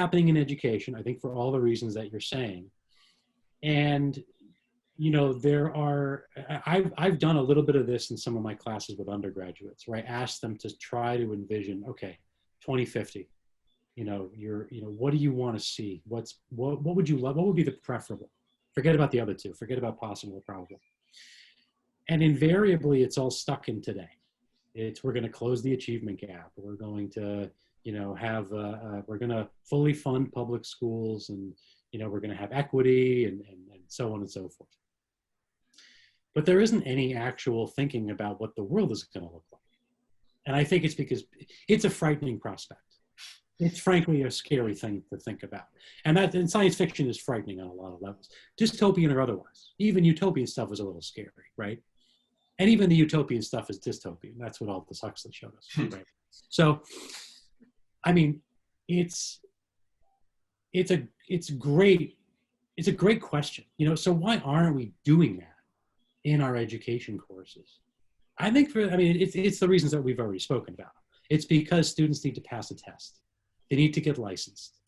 happening in education, I think, for all the reasons that you're saying. And, you know, I've done a little bit of this in some of my classes with undergraduates, where I ask them to try to envision, okay, 2050, you know, what do you want to see? What would you love? What would be the preferable? Forget about the other two. Forget about possible or probable. And invariably, it's all stuck in today. We're going to close the achievement gap. We're going to, you know, we're going to fully fund public schools, and, you know, we're going to have equity and so on and so forth. But there isn't any actual thinking about what the world is going to look like. And I think it's because it's a frightening prospect. It's frankly a scary thing to think about. And science fiction is frightening on a lot of levels, dystopian or otherwise. Even utopian stuff is a little scary, right? And even the utopian stuff is dystopian. That's what Aldous Huxley showed us, right? So, I mean, it's a great question, you know. So why aren't we doing that in our education courses? I think it's the reasons that we've already spoken about. It's because students need to pass a test. They need to get licensed.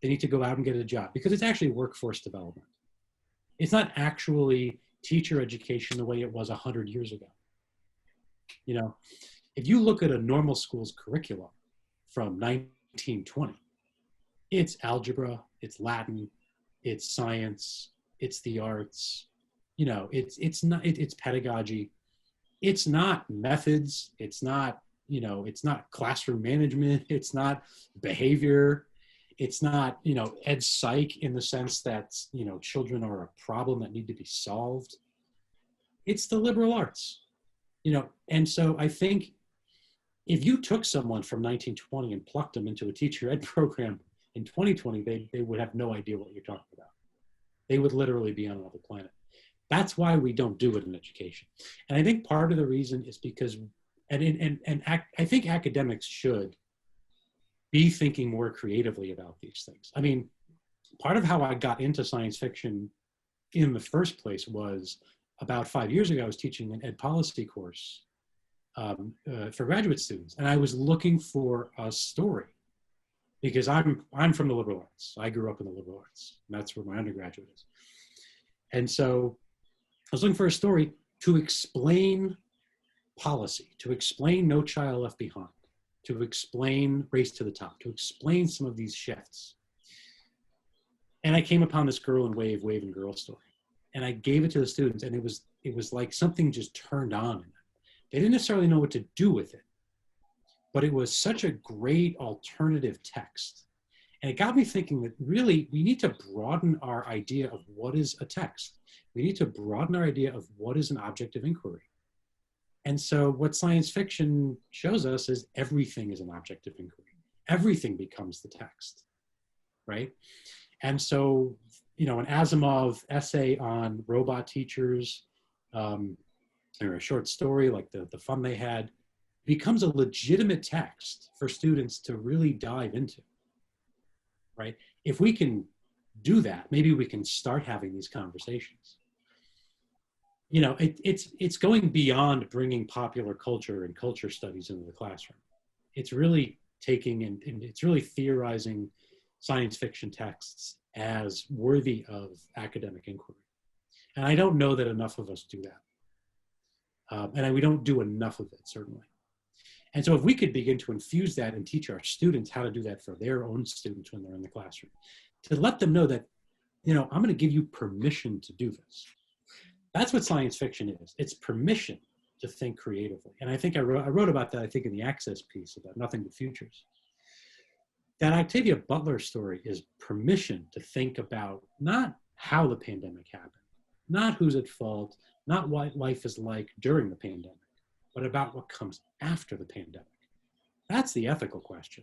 They need to go out and get a job, because it's actually workforce development. It's not actually teacher education the way it was 100 years ago. You know, if you look at a normal school's curriculum from 1920, it's algebra, it's Latin, it's science, it's the arts, you know, it's pedagogy. It's not methods. It's not, you know, it's not classroom management. It's not behavior. It's not, you know, ed psych in the sense that, you know, children are a problem that need to be solved. It's the liberal arts, you know. And so I think if you took someone from 1920 and plucked them into a teacher ed program in 2020, they would have no idea what you're talking about. They would literally be on another planet. That's why we don't do it in education. And I think part of the reason is because, I think academics should be thinking more creatively about these things. I mean, part of how I got into science fiction in the first place was about 5 years ago. I was teaching an ed policy course for graduate students, and I was looking for a story, because I'm from the liberal arts. I grew up in the liberal arts, and that's where my undergraduate is. And so I was looking for a story to explain policy, to explain No Child Left Behind, to explain Race to the Top, to explain some of these shifts. And I came upon this Girl and Wave and Girl story. And I gave it to the students, and it was like something just turned on in them. They didn't necessarily know what to do with it, but it was such a great alternative text. And it got me thinking that really we need to broaden our idea of what is a text. We need to broaden our idea of what is an object of inquiry. And so what science fiction shows us is everything is an object of inquiry. Everything becomes the text, right? And so, you know, an Asimov essay on robot teachers, or a short story like the fun they had, becomes a legitimate text for students to really dive into, right? If we can do that, maybe we can start having these conversations. You know, it's going beyond bringing popular culture and culture studies into the classroom. It's really taking and it's really theorizing science fiction texts as worthy of academic inquiry. And I don't know that enough of us do that. And we don't do enough of it, certainly. And so if we could begin to infuse that and teach our students how to do that for their own students when they're in the classroom, to let them know that, you know, I'm going to give you permission to do this. That's what science fiction is. It's permission to think creatively. And I think I wrote about that, I think, in the Access piece about Nothing But Futures. That Octavia Butler story is permission to think about not how the pandemic happened, not who's at fault, not what life is like during the pandemic, but about what comes after the pandemic. That's the ethical question.